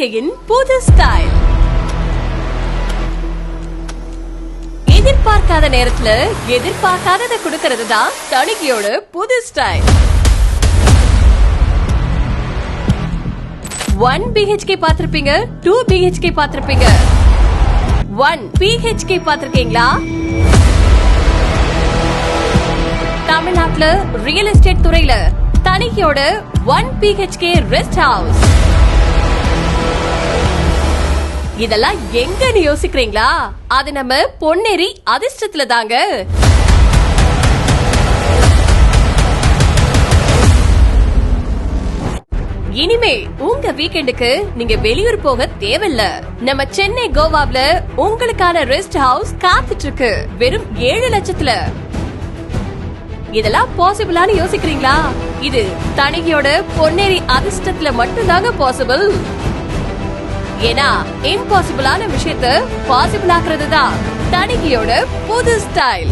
தணிக்கையின் புது ஸ்டைல். எதிர்பார்க்காத நேரத்துல எதிர்பார்க்காததை கொடுக்கறது தான் தணிக்கையோட புது ஸ்டைல். 1 BHK பாத்திருப்பீங்க, 2 BHK பாத்திருப்பீங்க, 1 PHK பாத்திருக்கீங்களா? தமிழ்நாட்டுல ரியல் எஸ்டேட் துறையில தணிக்கையோட 1 BHK ரெஸ்ட் ஹவுஸ். இதெல்லாம் எங்கன்னு யோசிக்கிறீங்களா? அது நம்ம பொன்னேரி அதிர்ஷ்டத்துல தாங்க. இனிமே உங்க வீக்கெண்டுக்கு நீங்க வெளியூர் போக தேவையில்ல. நம்ம சென்னை கோவாவுல உங்களுக்கான ரெஸ்ட் ஹவுஸ் காத்துட்டு இருக்கு வெறும் 7 லட்சத்துல. இதெல்லாம் பாசிபிளான்னு யோசிக்கிறீங்களா? இது தணிக்கையோட பொன்னேரி அதிர்ஷ்டத்துல மட்டும்தாங்க பாசிபிள். ஏன்னா இம்பாசிபிளான விஷயத்த பாசிபிள் ஆக்குறது தான் தணிக்கையோட புது ஸ்டைல்.